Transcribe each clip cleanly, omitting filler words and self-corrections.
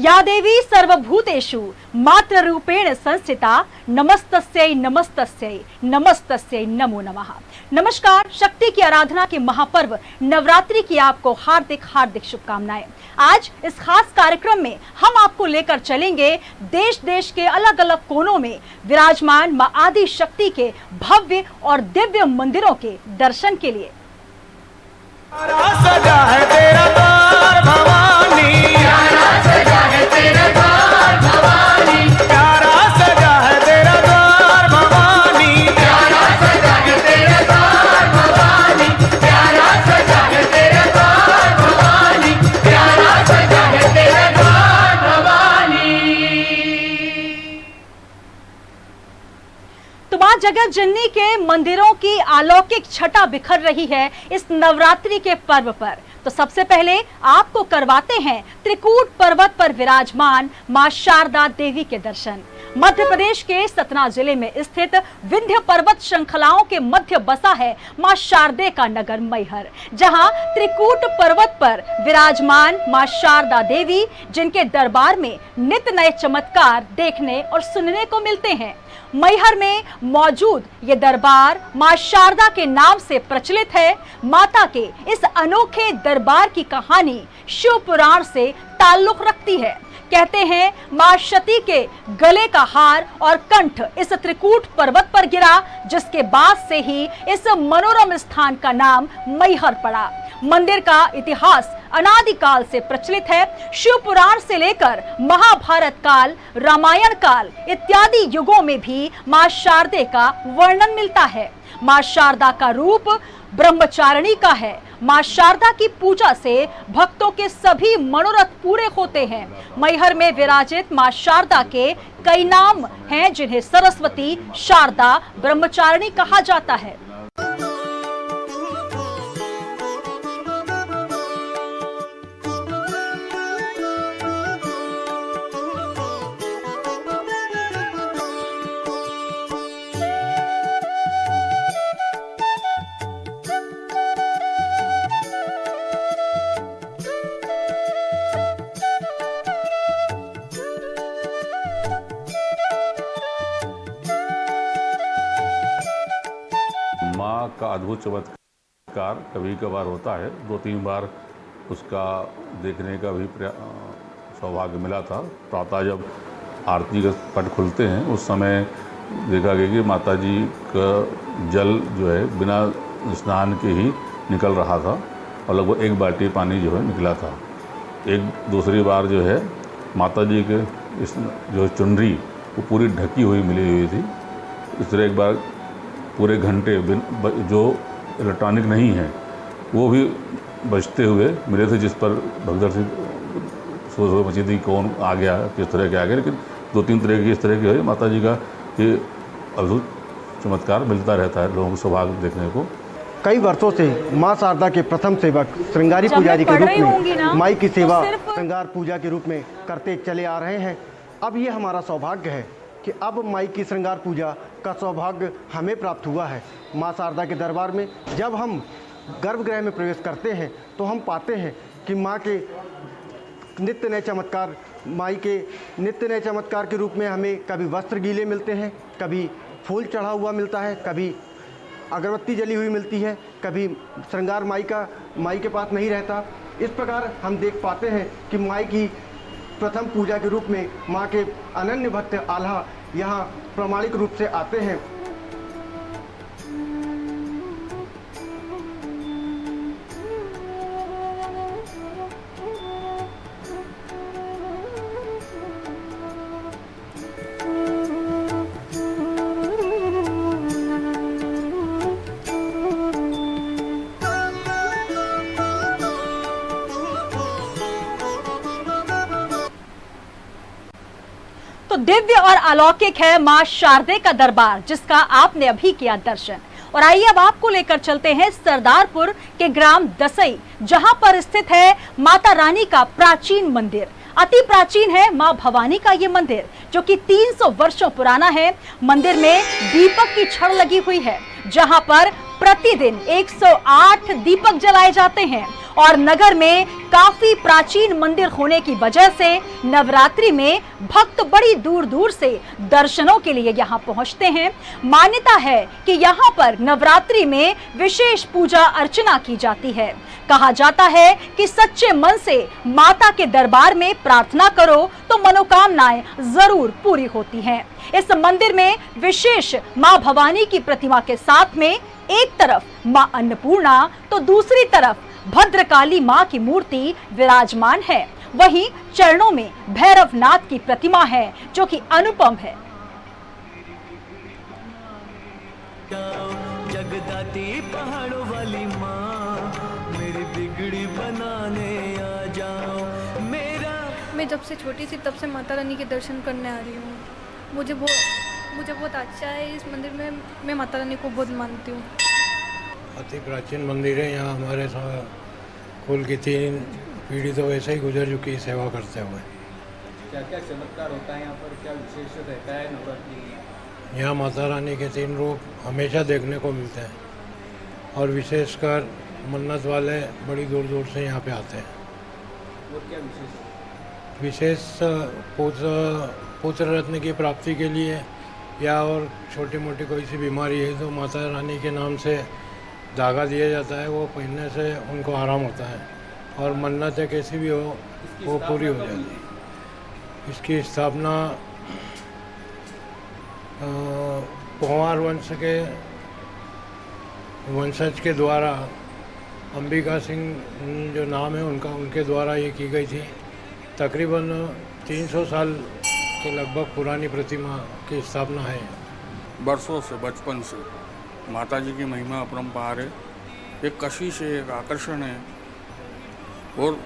या देवी सर्वभूतेषु मात्र रूपेण संस्थिता नमस्तस्यै नमस्तस्यै नमस्तस्यै नमो नमः। नमस्कार, शक्ति की आराधना के महापर्व नवरात्रि की आपको हार्दिक हार्दिक शुभकामनाएं। आज इस खास कार्यक्रम में हम आपको लेकर चलेंगे देश देश के अलग अलग कोनों में विराजमान मां आदि शक्ति के भव्य और दिव्य मंदिरों के दर्शन के लिए। सजा है तेरा द्वार भवानी, प्यारा सजा है तेरा द्वार भवानी, प्यारा सजा है तेरा द्वार भवानी, प्यारा सजा है तेरा द्वार भवानी, प्यारा सजा है तेरा द्वार भवानी, प्यारा सजा है तेरा द्वार भवानी। तो मां जगत जननी के मंदिरों की अलौकिक छटा बिखर रही है इस नवरात्रि के पर्व पर। तो सबसे पहले आपको करवाते हैं त्रिकूट पर्वत पर विराजमान मां शारदा देवी के दर्शन। मध्य प्रदेश के सतना जिले में स्थित विंध्य पर्वत श्रृंखलाओं के मध्य बसा है मां शारदे का नगर मैहर, जहां त्रिकूट पर्वत पर विराजमान मां शारदा देवी, जिनके दरबार में नित्य नए चमत्कार देखने और सुनने को मिलते हैं। मैहर में मौजूद ये दरबार मां शारदा के नाम से प्रचलित है। माता के इस अनोखे दरबार की कहानी शिव पुराण से ताल्लुक रखती है। कहते हैं मां सती के गले का हार और कंठ इस त्रिकूट पर्वत पर गिरा, जिसके बाद से ही इस मनोरम स्थान का नाम मैहर पड़ा। मंदिर का इतिहास अनादिकाल से प्रचलित है। शिव पुराण से लेकर महाभारत काल, रामायण काल इत्यादि युगों में भी मां शारदे का वर्णन मिलता है। मां शारदा का रूप ब्रह्मचारिणी का है। मां शारदा की पूजा से भक्तों के सभी मनोरथ पूरे होते हैं। मैहर में विराजित मां शारदा के कई नाम हैं, जिन्हें सरस्वती, शारदा, ब्रह्मचारिणी कहा जाता है। माँ का अद्भुत चमत्कार कभी कभार होता है। 2-3 बार उसका देखने का भी सौभाग्य मिला था। प्रातः जब आरती के पट खुलते हैं उस समय देखा गया कि माता जी का जल जो है बिना स्नान के ही निकल रहा था और लगभग 1 बाल्टी पानी जो है निकला था। एक दूसरी बार जो है माता जी के इस जो चुनरी वो पूरी ढकी हुई मिली हुई थी। इस तरह एक बार पूरे घंटे जो इलेक्ट्रॉनिक नहीं है वो भी बजते हुए मिले थे, जिस पर भगदड़ से सोच मची थी कौन आ गया, किस तरह के आ गया। लेकिन 2-3 तरह की इस तरह की है माता जी का ये अद्भुत चमत्कार मिलता रहता है लोगों को सौभाग्य देखने को। कई वर्षों से मां शारदा के प्रथम सेवक श्रृंगारी पुजारी के रूप में माई की सेवा श्रृंगार पूजा के रूप में करते चले आ रहे हैं। अब ये हमारा सौभाग्य है कि अब माई की श्रृंगार पूजा का सौभाग्य हमें प्राप्त हुआ है। मां शारदा के दरबार में जब हम गर्भगृह में प्रवेश करते हैं तो हम पाते हैं कि माँ के नित्य नए चमत्कार, माई के नित्य नए चमत्कार के रूप में हमें कभी वस्त्र गीले मिलते हैं, कभी फूल चढ़ा हुआ मिलता है, कभी अगरबत्ती जली हुई मिलती है, कभी श्रृंगार माई के पास नहीं रहता। इस प्रकार हम देख पाते हैं कि माई की प्रथम पूजा के रूप में माँ के अनन्य भक्त आल्हा यहाँ प्रामाणिक रूप से आते हैं। तो दिव्य और अलौकिक है मां शारदे का दरबार, जिसका आपने अभी किया दर्शन। और आइए अब आपको लेकर चलते हैं सरदारपुर के ग्राम दसई, जहां पर स्थित है माता रानी का प्राचीन मंदिर। अति प्राचीन है मां भवानी का ये मंदिर, जो कि 300 वर्षों पुराना है। मंदिर में दीपक की छड़ लगी हुई है, जहां पर प्रतिदिन 108 दीपक जलाए जाते हैं और नगर में काफी प्राचीन मंदिर होने की वजह से नवरात्रि में भक्त बड़ी दूर दूर से दर्शनों के लिए यहाँ पहुँचते हैं। मान्यता है कि यहाँ पर नवरात्रि में विशेष पूजा अर्चना की जाती है। कहा जाता है कि सच्चे मन से माता के दरबार में प्रार्थना करो तो मनोकामनाएं जरूर पूरी होती हैं। इस मंदिर में विशेष मां भवानी की प्रतिमा के साथ में एक तरफ मां अन्नपूर्णा तो दूसरी तरफ भद्रकाली मां की मूर्ति विराजमान है। वहीं चरणों में भैरवनाथ की प्रतिमा है जो कि अनुपम है। जगदाती पहाड़ों वाली माँ मेरी बिगड़ी बनाने आ जाओ मेरा। मैं जब से छोटी थी तब से माता रानी के दर्शन करने आ रही हूँ। मुझे बहुत अच्छा है इस मंदिर में। मैं माता रानी को बहुत मानती हूँ। अति प्राचीन मंदिर है। यहाँ हमारे कुल की 3 पीढ़ी तो वैसे ही गुजर चुकी सेवा करते हुए। क्या क्या चमत्कार होता है यहाँ पर, क्या विशेष रहता है नवरात्रि? यहाँ माता रानी के 3 रूप हमेशा देखने को मिलते हैं और विशेषकर मन्नत वाले बड़ी दूर दूर से यहाँ पे आते हैं। और क्या विशेष पुत्र रत्न की प्राप्ति के लिए या और छोटी मोटी कोई सी बीमारी है तो माता रानी के नाम से धागा दिया जाता है। वो पहनने से उनको आराम होता है और मन्नतें कैसी भी हो वो पूरी हो जाती है। इसकी स्थापना पोवार वंश के वंशज के द्वारा अंबिका सिंह जो नाम है उनके द्वारा ये की गई थी। तकरीबन 300 साल के लगभग पुरानी प्रतिमा की स्थापना है। बरसों से, बचपन से माता जी की महिमा अपरंपार है। एक कशिश है, एक आकर्षण है और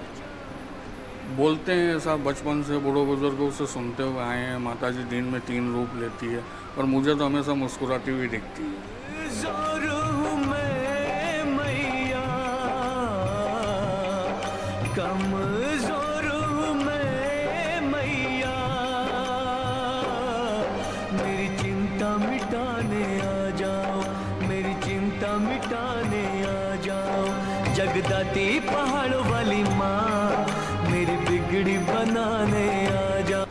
बोलते हैं ऐसा बचपन से बड़ों बुजुर्गों से सुनते हुए आए हैं। माता जी दिन में 3 रूप लेती है और मुझे तो हमेशा मुस्कुराती हुई दिखती है। कमज़ोर हूँ मैं मैया, मेरी चिंता मिटाने आ जाओ, मेरी चिंता मिटाने आ जाओ। जगदाती पहाड़ों वाली माँ मेरी बिगड़ी बनाने आ जाओ।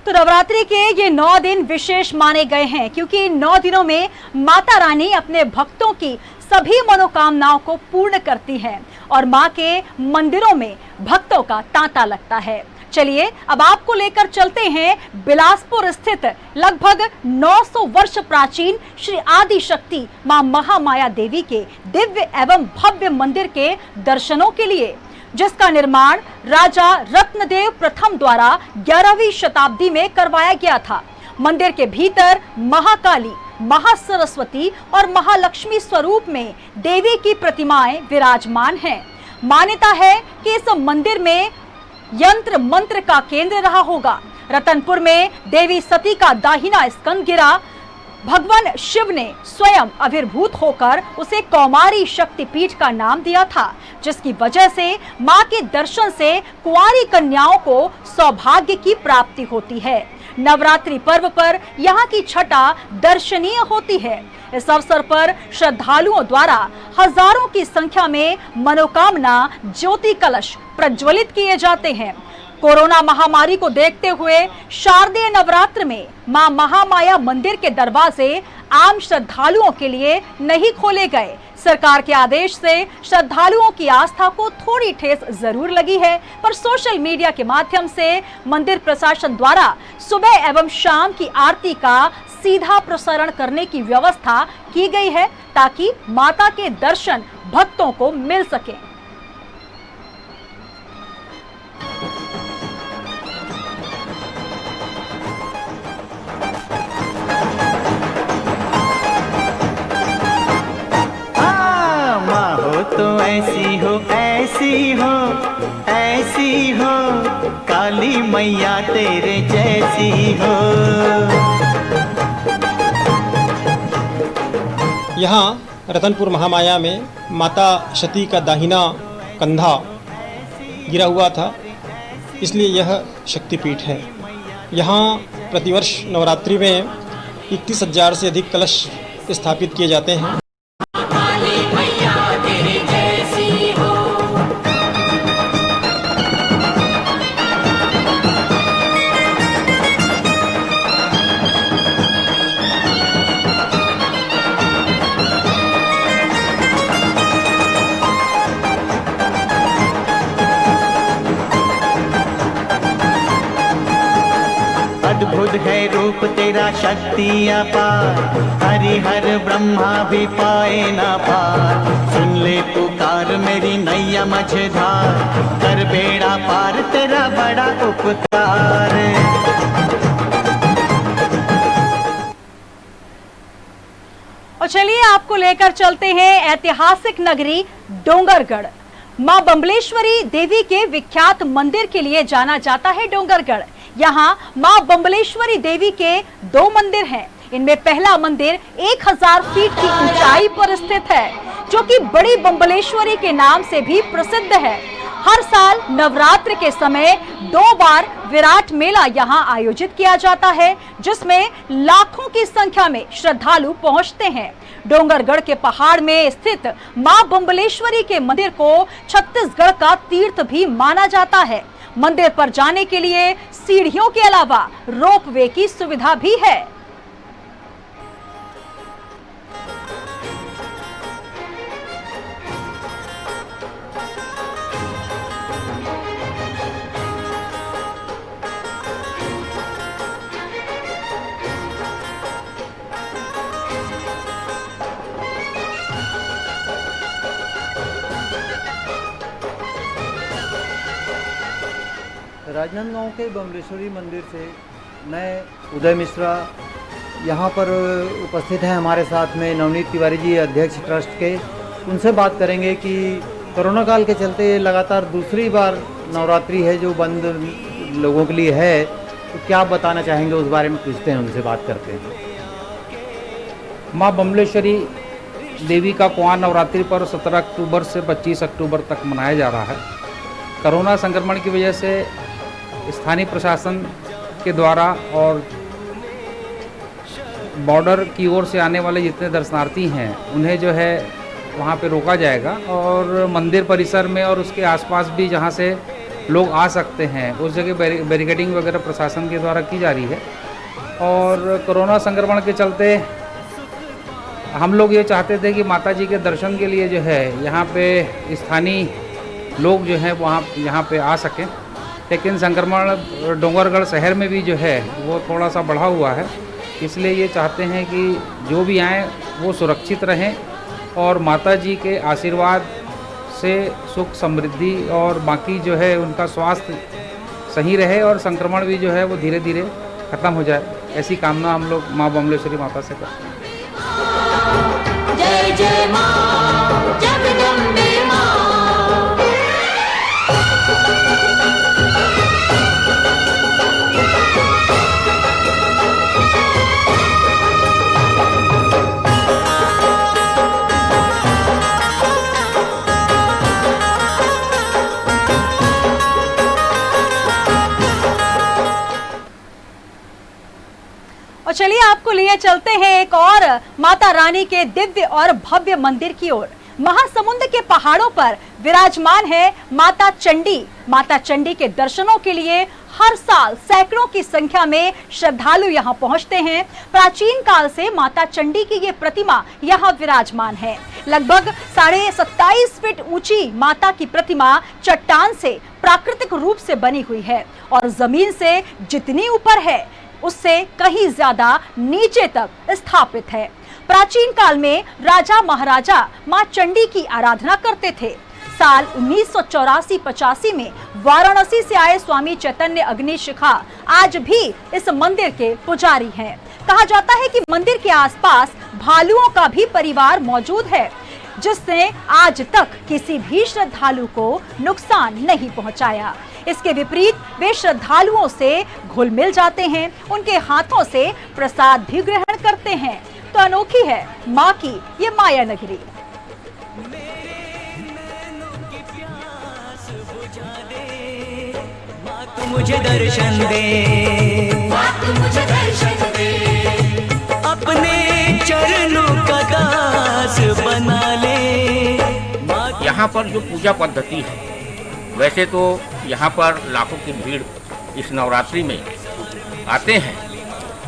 तो नवरात्रि के ये 9 दिन विशेष माने गए हैं क्योंकि इन 9 दिनों में माता रानी अपने भक्तों की सभी मनोकामनाओं को पूर्ण करती है और मां के मंदिरों में भक्तों का तांता लगता है। चलिए अब आपको लेकर चलते हैं बिलासपुर स्थित लगभग 900 वर्ष प्राचीन श्री आदि शक्ति मां महामाया देवी के दिव्य एवं भव्य मंदिर के दर्शनों के लिए, जिसका निर्माण राजा रत्नदेव प्रथम द्वारा 11वीं शताब्दी में करवाया गया था। मंदिर के भीतर महाकाली, महासरस्वती और महालक्ष्मी स्वरूप में देवी की प्रतिमाएं विराजमान हैं। मान्यता है कि इस मंदिर में यंत्र मंत्र का केंद्र रहा होगा। रतनपुर में देवी सती का दाहिना स्कंद गिरा। भगवान शिव ने स्वयं आविर्भूत होकर उसे कौमारी शक्तिपीठ का नाम दिया था, जिसकी वजह से मां के दर्शन से कुंवारी कन्याओं को सौभाग्य की प्राप्ति होती है। नवरात्रि पर्व पर यहाँ की छटा दर्शनीय होती है। इस अवसर पर श्रद्धालुओं द्वारा हजारों की संख्या में मनोकामना ज्योति कलश प्रज्वलित किए जाते हैं। कोरोना महामारी को देखते हुए शारदीय नवरात्र में मां महामाया मंदिर के दरवाजे आम श्रद्धालुओं के लिए नहीं खोले गए। सरकार के आदेश से श्रद्धालुओं की आस्था को थोड़ी ठेस जरूर लगी है, पर सोशल मीडिया के माध्यम से मंदिर प्रशासन द्वारा सुबह एवं शाम की आरती का सीधा प्रसारण करने की व्यवस्था की गई है ताकि माता के दर्शन भक्तों को मिल सके। तो ऐसी हो, ऐसी हो, ऐसी हो, काली मैया तेरे जैसी हो। यहाँ रतनपुर महामाया में माता सती का दाहिना कंधा गिरा हुआ था, इसलिए यह शक्तिपीठ है। यहाँ प्रतिवर्ष नवरात्रि में 31,000 से अधिक कलश स्थापित किए जाते हैं। काली मैया तेरे जैसी हो। अद्भुत है रूप तेरा शक्ति अपार, हरिहर ब्रह्मा भी पाए ना पार। सुन ले पुकार मेरी नैया मझधार, कर बेड़ा पार तेरा बड़ा उपकार। और चलिए आपको लेकर चलते हैं ऐतिहासिक नगरी डोंगरगढ़। मां बम्बलेश्वरी देवी के विख्यात मंदिर के लिए जाना जाता है डोंगरगढ़। यहाँ मां बम्बलेश्वरी देवी के 2 मंदिर हैं। इनमें पहला मंदिर 1000 फीट की ऊंचाई पर स्थित है, जो कि बड़ी बम्बलेश्वरी के नाम से भी प्रसिद्ध है। हर साल नवरात्र के समय 2 बार विराट मेला यहाँ आयोजित किया जाता है, जिसमें लाखों की संख्या में श्रद्धालु पहुंचते हैं। डोंगरगढ़ के पहाड़ में स्थित मां बम्बलेश्वरी के मंदिर को छत्तीसगढ़ का तीर्थ भी माना जाता है। मंदिर पर जाने के लिए सीढ़ियों के अलावा रोपवे की सुविधा भी है। राजनांदगांव के बम्बलेश्वरी मंदिर से मैं उदय मिश्रा यहाँ पर उपस्थित हैं। हमारे साथ में नवनीत तिवारी जी, अध्यक्ष ट्रस्ट के। उनसे बात करेंगे कि कोरोना काल के चलते लगातार दूसरी बार नवरात्रि है जो बंद लोगों के लिए है, तो क्या बताना चाहेंगे उस बारे में पूछते हैं, उनसे बात करते हैं। माँ बम्बलेश्वरी देवी का कुआं नवरात्रि पर्व 17 अक्टूबर से 25 अक्टूबर तक मनाया जा रहा है। कोरोना संक्रमण की वजह से स्थानीय प्रशासन के द्वारा और बॉर्डर की ओर से आने वाले जितने दर्शनार्थी हैं उन्हें जो है वहाँ पे रोका जाएगा, और मंदिर परिसर में और उसके आसपास भी जहाँ से लोग आ सकते हैं उस जगह बैरिकेडिंग वगैरह प्रशासन के द्वारा की जा रही है। और कोरोना संक्रमण के चलते हम लोग ये चाहते थे कि माता जी के दर्शन के लिए जो है यहाँ पे स्थानीय लोग जो हैं वहाँ यहाँ पे आ सकें, लेकिन संक्रमण डोंगरगढ़ शहर में भी जो है वो थोड़ा सा बढ़ा हुआ है। इसलिए ये चाहते हैं कि जो भी आएँ वो सुरक्षित रहें और माता जी के आशीर्वाद से सुख समृद्धि और बाकी जो है उनका स्वास्थ्य सही रहे और संक्रमण भी जो है वो धीरे धीरे ख़त्म हो जाए, ऐसी कामना हम लोग माँ बम्बलेश्वरी माता से करते हैं। जय जय माँ जगदम्बे माँ। और चलिए आपको लिए चलते हैं एक और माता रानी के दिव्य और भव्य मंदिर की ओर। महासमुंद के पहाड़ों पर विराजमान है माता चंडी। माता चंडी के दर्शनों के लिए हर साल सैकड़ों की संख्या में श्रद्धालु यहां पहुंचते हैं। प्राचीन काल से माता चंडी की ये प्रतिमा यहां विराजमान है। लगभग 27.5 फीट ऊंची माता की प्रतिमा चट्टान से प्राकृतिक रूप से बनी हुई है और जमीन से जितनी ऊपर है उससे कहीं ज्यादा नीचे तक स्थापित है। प्राचीन काल में राजा महाराजा मां चंडी की आराधना करते थे। साल 1984-85 में वाराणसी से आए स्वामी चैतन्य अग्निशिखा आज भी इस मंदिर के पुजारी हैं। कहा जाता है कि मंदिर के आसपास भालुओं का भी परिवार मौजूद है, जिसने आज तक किसी भी श्रद्धालु को नुकसान नहीं पहुंचाया। इसके विपरीत वे श्रद्धालुओं से घुल मिल जाते हैं, उनके हाथों से प्रसाद भी ग्रहण करते हैं। तो अनोखी है माँ की ये माया नगरी। मुझे दर्शन दे, मुझे दर्शन दे, अपने चरणों का दास बना ले। यहाँ पर जो पूजा पद्धति है, वैसे तो यहाँ पर लाखों की भीड़ इस नवरात्रि में आते हैं,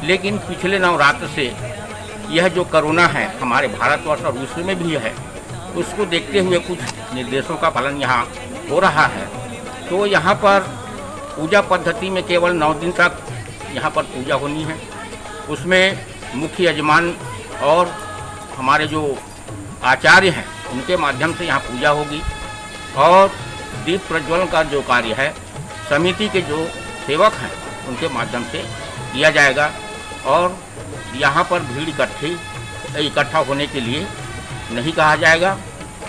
लेकिन पिछले नवरात्र से यह जो कोरोना है हमारे भारतवर्ष और विश्व में भी है, उसको देखते हुए कुछ निर्देशों का पालन यहाँ हो रहा है। तो यहाँ पर पूजा पद्धति में केवल 9 दिन तक यहाँ पर पूजा होनी है। उसमें मुख्य यजमान और हमारे जो आचार्य हैं उनके माध्यम से यहाँ पूजा होगी और दीप प्रज्वलन का जो कार्य है समिति के जो सेवक हैं उनके माध्यम से किया जाएगा। और यहाँ पर भीड़ इकट्ठा होने के लिए नहीं कहा जाएगा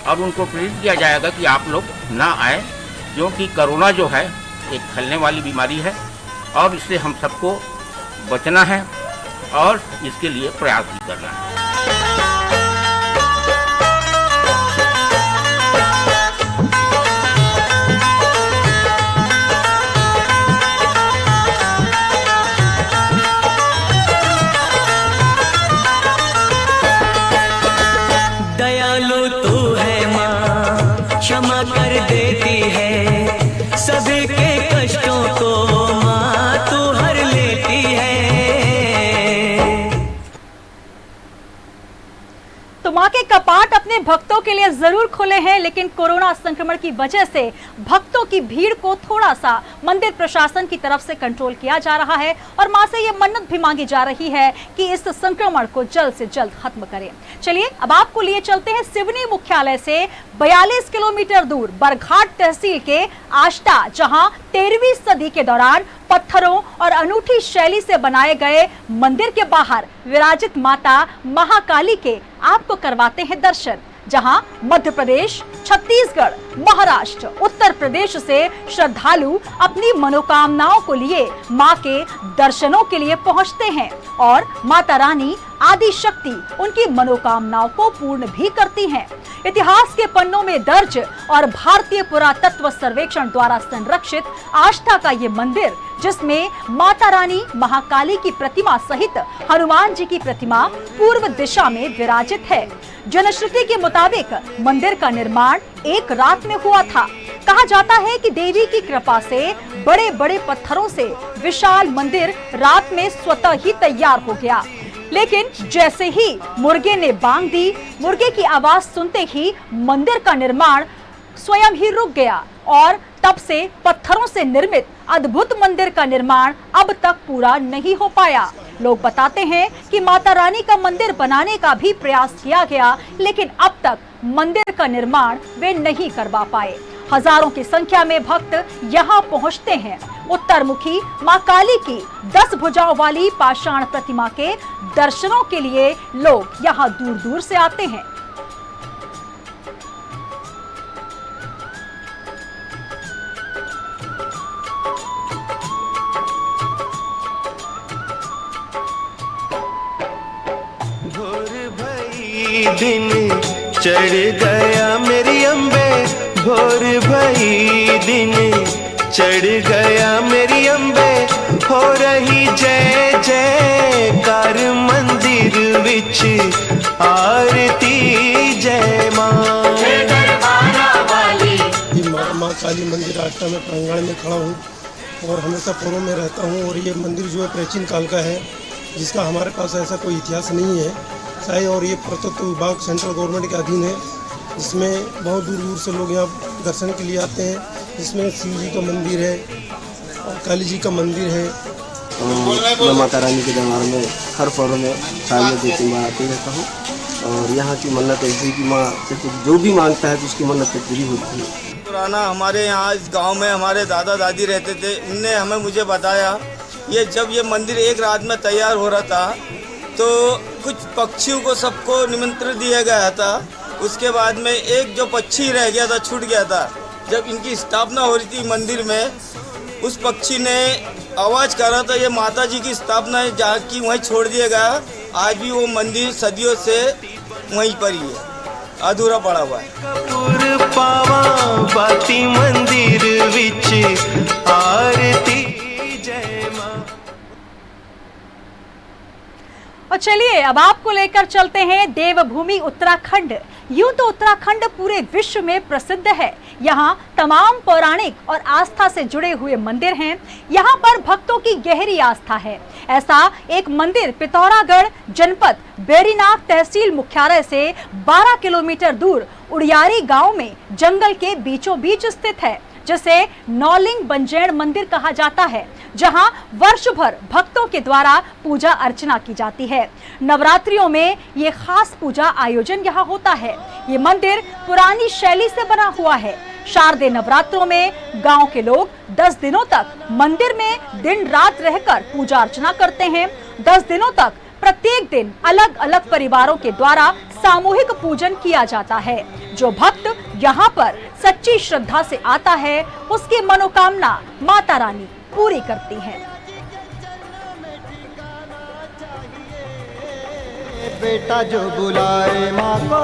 और उनको प्रेरित किया जाएगा कि आप लोग ना आए, क्योंकि कोरोना जो है एक फैलने वाली बीमारी है और इससे हम सबको बचना है और इसके लिए प्रयास भी करना है। दयालु तू है माँ, क्षमा कर देती है सभी के कष्टों को माँ तू हर लेती है। तो मां के कपाट अपने भक्तों के लिए जरूर खुले हैं, लेकिन कोरोना संक्रमण की वजह से भक्तों की भीड़ को थोड़ा सा मंदिर प्रशासन की तरफ से कंट्रोल किया जा रहा है और मां से ये मन्नत भी मांगी जा रही है कि इस संक्रमण को जल्द से जल्द खत्म करें। चलिए अब आपको लिए चलते हैं सिवनी मुख्यालय से 42 किलोमीटर दूर बरघाट तहसील के आष्टा, जहां 13वीं सदी के दौरान पत्थरों और अनूठी शैली से बनाए गए मंदिर के बाहर विराजित माता महाकाली के आपको करवाते हैं दर्शन, जहां मध्य प्रदेश, छत्तीसगढ़, महाराष्ट्र, उत्तर प्रदेश से श्रद्धालु अपनी मनोकामनाओं को लिए मां के दर्शनों के लिए पहुंचते हैं और माता रानी आदि शक्ति उनकी मनोकामनाओं को पूर्ण भी करती हैं। इतिहास के पन्नों में दर्ज और भारतीय पुरातत्व सर्वेक्षण द्वारा संरक्षित आष्टा का ये मंदिर, जिसमें माता रानी महाकाली की प्रतिमा सहित हनुमान जी की प्रतिमा पूर्व दिशा में विराजित है। जनश्रुति के मुताबिक मंदिर का निर्माण एक रात में हुआ था। कहा जाता है कि देवी की कृपा से बड़े बड़े पत्थरों से विशाल मंदिर रात में स्वतः ही तैयार हो गया, लेकिन जैसे ही मुर्गे ने बांग दी, मुर्गे की आवाज सुनते ही मंदिर का निर्माण स्वयं ही रुक गया और तब से पत्थरों से निर्मित अद्भुत मंदिर का निर्माण अब तक पूरा नहीं हो पाया। लोग बताते हैं कि माता रानी का मंदिर बनाने का भी प्रयास किया गया, लेकिन अब तक मंदिर का निर्माण वे नहीं करवा पाए। हजारों की संख्या में भक्त यहाँ पहुँचते हैं। उत्तरमुखी मां काली की 10 भुजाओं वाली पाषाण प्रतिमा के दर्शनों के लिए लोग यहाँ दूर दूर से आते हैं। दिन चढ़ गया मेरी अम्बे, भोर भई दिन चढ़ गया मेरी अम्बे, हो रही जय जयकार मंदिर विच आरती जय माँ। माँ काली मंदिर आष्टा में प्रांगण में खड़ा हूँ और हमेशा फोरम में रहता हूँ और ये मंदिर जो है प्राचीन काल का है, जिसका हमारे पास ऐसा कोई इतिहास नहीं है चाहे, और ये पुरातत्व विभाग सेंट्रल गवर्नमेंट के अधीन है, जिसमें बहुत दूर दूर से लोग यहाँ दर्शन के लिए आते हैं। जिसमें शिव जी का मंदिर है और काली जी का मंदिर है। मैं माता रानी के दरबार में हर पर्व में साल में 2-3 बार आते रहता हूँ और यहाँ की मन्नत ऐसी कि माँ जो भी मांगता है तो उसकी मन्नत पूरी होती है। पुराना हमारे यहाँ इस गांव में हमारे दादा दादी रहते थे, उनने हमें मुझे बताया जब ये मंदिर एक रात में तैयार हो रहा था तो कुछ पक्षियों को सबको निमंत्रण दिया गया था। उसके बाद में एक जो पक्षी रह गया था, छूट गया था, जब इनकी स्थापना हो रही थी मंदिर में, उस पक्षी ने आवाज़ कर रहा था ये माता जी की स्थापना है, जहाँ की वहीं छोड़ दिया गया। आज भी वो मंदिर सदियों से वहीं पर ही है, अधूरा पड़ा हुआ है। पावा बाती मंदिर विच आरती जय माँ। और चलिए अब आपको लेकर चलते हैं देवभूमि उत्तराखंड। यूं तो उत्तराखंड पूरे विश्व में प्रसिद्ध है। यहाँ तमाम पौराणिक और आस्था से जुड़े हुए मंदिर हैं। यहाँ पर भक्तों की गहरी आस्था है। ऐसा एक मंदिर पिथौरागढ़ जनपद बेरीनाग तहसील मुख्यालय से 12 किलोमीटर दूर उड़ियारी गांव में जंगल के बीचों बीच स्थित है, जिसे नौलिंग बंजैण मंदिर कहा जाता है, जहां वर्ष भर भक्तों के द्वारा पूजा अर्चना की जाती है। नवरात्रियों में ये खास पूजा आयोजन यहाँ होता है। ये मंदिर पुरानी शैली से बना हुआ है। शारदीय नवरात्रों में गांव के लोग 10 दिनों तक मंदिर में दिन रात रहकर पूजा अर्चना करते हैं। 10 दिनों तक प्रत्येक दिन अलग अलग परिवारों के द्वारा सामूहिक पूजन किया जाता है। जो भक्त यहाँ पर सच्ची श्रद्धा से आता है, उसकी मनोकामना माता रानी पूरी करती है। बेटा जो बुलाए माँ को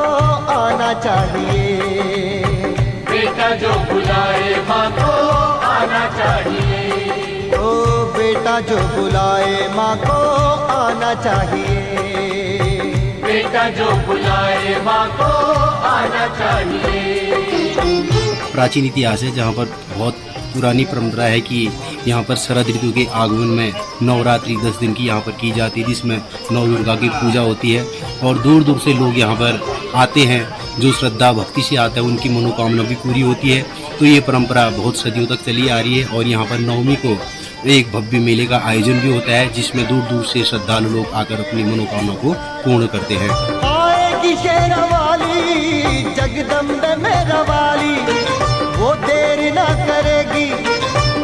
आना चाहिए, बेटा जो बुलाए माँ को आना चाहिए, ओ बेटा जो बुलाए माँ को आना चाहिए, बेटा जो बुलाए माँ को आना चाहिए। प्राचीन इतिहास है जहाँ पर बहुत पुरानी परंपरा है कि यहाँ पर शरद ऋतु के आगमन में नवरात्रि 10 दिन की यहाँ पर की जाती है, जिसमें नौ दुर्गा की पूजा होती है और दूर दूर से लोग यहाँ पर आते हैं। जो श्रद्धा भक्ति से आता है उनकी मनोकामना भी पूरी होती है। तो ये परंपरा बहुत सदियों तक चली आ रही है और यहाँ पर नवमी को एक भव्य मेले का आयोजन भी होता है, जिसमें दूर दूर से श्रद्धालु लोग आकर अपनी मनोकामना को पूर्ण करते हैं। आएगी शेरवाली जगदम्बे मेरा वाली, वो देर ना करेगी,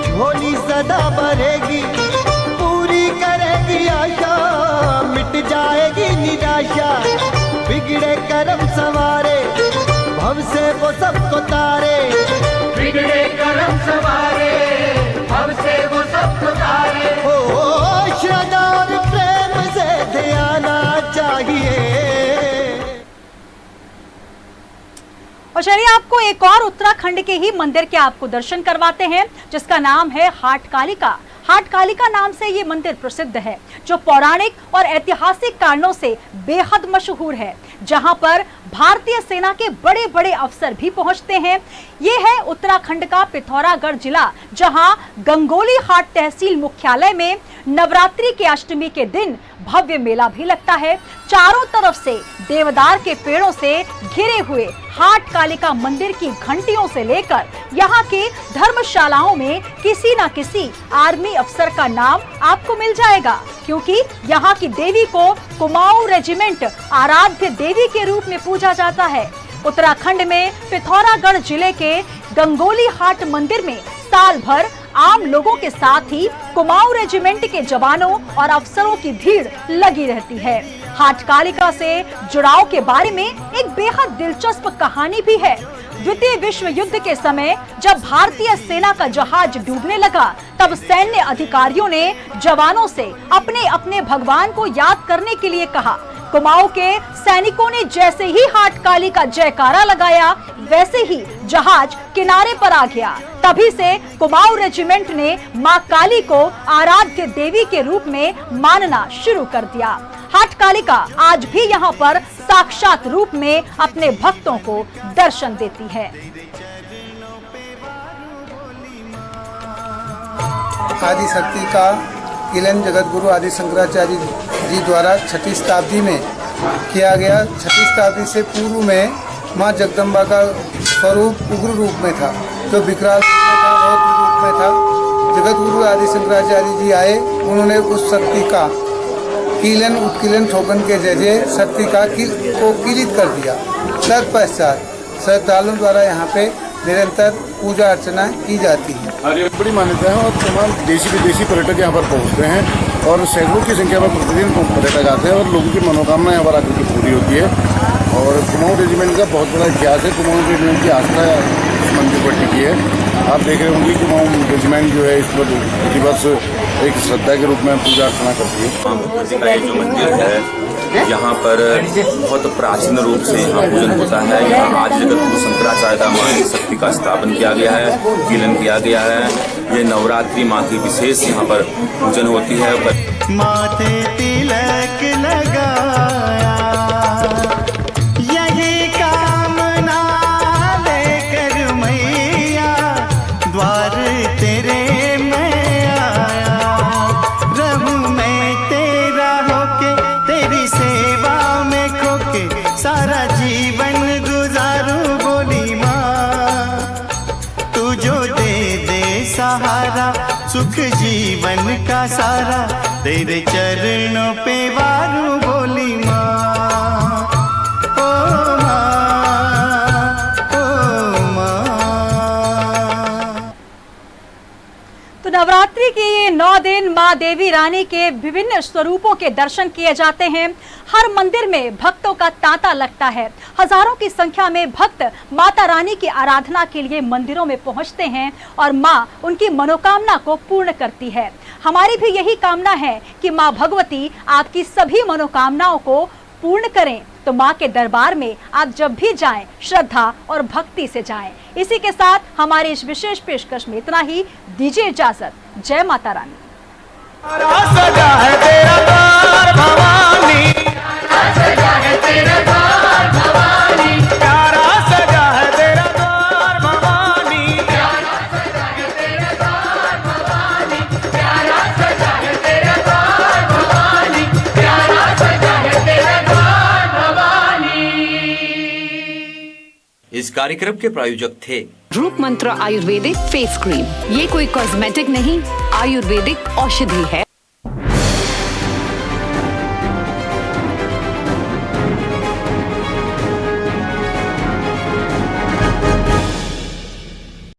झोली सदा भरेगी, पूरी करेगी आशा, मिट जाएगी निराशा, बिगड़े कर्म सवारे, भव से वो सबको तारे, बिगड़े कर्म सवारे, भव से वो सबको तारे। ओ श्रद्धा और प्रेम से ध्यान चाहिए। और चलिए आपको एक और उत्तराखंड के ही मंदिर के आपको दर्शन करवाते हैं, जिसका नाम है हाट कालिका। हाट कालिका नाम से ये मंदिर प्रसिद्ध है, जो पौराणिक और ऐतिहासिक कारणों से बेहद मशहूर है, जहां पर भारतीय सेना के बड़े बड़े अफसर भी पहुंचते हैं। ये है उत्तराखंड का पिथौरागढ़ जिला, जहां गंगोली हाट तहसील मुख्यालय में नवरात्रि के अष्टमी के दिन भव्य मेला भी लगता है। चारों तरफ से देवदार के पेड़ों से घिरे हुए हाट कालिका मंदिर की घंटियों से लेकर यहाँ के धर्मशालाओं में किसी न किसी आर्मी अफसर का नाम आपको मिल जाएगा, क्योंकि यहाँ की देवी को कुमाऊं रेजिमेंट आराध्य देवी के रूप में पूजा जाता है। उत्तराखंड में पिथौरागढ़ जिले के गंगोली हाट मंदिर में साल भर आम लोगों के साथ ही कुमाऊं रेजिमेंट के जवानों और अफसरों की भीड़ लगी रहती है। हाट कालिका से जुड़ाव के बारे में एक बेहद दिलचस्प कहानी भी है। द्वितीय विश्व युद्ध के समय जब भारतीय सेना का जहाज डूबने लगा, तब सैन्य अधिकारियों ने जवानों से अपने अपने भगवान को याद करने के लिए कहा। कुमाऊं के सैनिकों ने जैसे ही हाट काली का जयकारा लगाया, वैसे ही जहाज किनारे पर आ गया। तभी से कुमाऊं रेजिमेंट ने मां काली को आराध्य देवी के रूप में मानना शुरू कर दिया। हाट कालिका आज भी यहाँ पर साक्षात रूप में अपने भक्तों को दर्शन देती है। आदि शक्ति का किलन जगत गुरु आदि शंकराचार्य जी द्वारा 6वीं शताब्दी में किया गया। 6वीं शताब्दी से पूर्व में माँ जगदम्बा का स्वरूप उग्र रूप में था, जो विकराल रूप में था। जगत गुरु आदि शंकराचार्य जी आए, उन्होंने उस शक्ति का कीलन उत्कीलन ठोकन के जरिए शक्ति का को किलित कर दिया। तत्पश्चात श्रद्धालुओं द्वारा यहाँ पे निरंतर पूजा अर्चना की जाती है। अरे बड़ी मान्यता है और तमाम देशी विदेशी पर्यटक यहाँ पर पहुँचते हैं और सैकड़ों की संख्या में प्रतिदिन पर्यटक आते हैं और लोगों की मनोकामना यहाँ पर आकर के पूरी होती है। और कुमाऊं रेजिमेंट का बहुत बड़ा इतिहास है। कुमाऊं रेजिमेंट की आस्था इस मंदिर पर टिकी है। आप देख रहे होंगे कुमाऊं रेजिमेंट जो है इस पर प्रतिवर्ष एक श्रद्धा के रूप में पूजा अर्चना करती है। मां भगवती का ये जो मंदिर है, यहाँ पर बहुत प्राचीन रूप से यहाँ पूजन होता है। यहाँ आज जगत गुरु शंकराचार्य का मां की शक्ति का स्थापन किया गया है, कीलन किया गया है। ये नवरात्रि माँ की विशेष यहाँ पर पूजन होती है। माथे तिलक लगाया, यही कामना लेकर मैया द्वार तेरे में आया। रहूं मैं तेरा होके, तेरी सेवा में खोके, सारा जीवन गुजारूं बोली माँ। तू जो दे सहारा, सुख जीवन का सारा तेरे चरणों पे वारूं बोली माँ, ओ माँ, ओ माँ। तो नवरात्रि के ये 9 दिन माँ देवी रानी के विभिन्न स्वरूपों के दर्शन किए जाते हैं। हर मंदिर में भक्तों का तांता लगता है। हजारों की संख्या में भक्त माता रानी की आराधना के लिए मंदिरों में पहुंचते हैं और माँ उनकी मनोकामना को पूर्ण करती है। हमारी भी यही कामना है कि माँ भगवती आपकी सभी मनोकामनाओं को पूर्ण करें। तो माँ के दरबार में आप जब भी जाएं, श्रद्धा और भक्ति से जाएं। इसी के साथ हमारी इस विशेष पेशकश में इतना ही। दीजिए इजाजत। जय माता रानी। सजा है तेरा द्वार भवानी, सजा है तेरा द्वार भवानी, प्यारा सजा है तेरा द्वार भवानी, प्यारा सजा है तेरा द्वार भवानी, प्यारा सजा है तेरा द्वार भवानी, प्यारा सजा है तेरा द्वार भवानी। इस कार्यक्रम के प्रायोजक थे रूप मंत्र आयुर्वेदिक फेस क्रीम। ये कोई कॉस्मेटिक नहीं, आयुर्वेदिक औषधि है।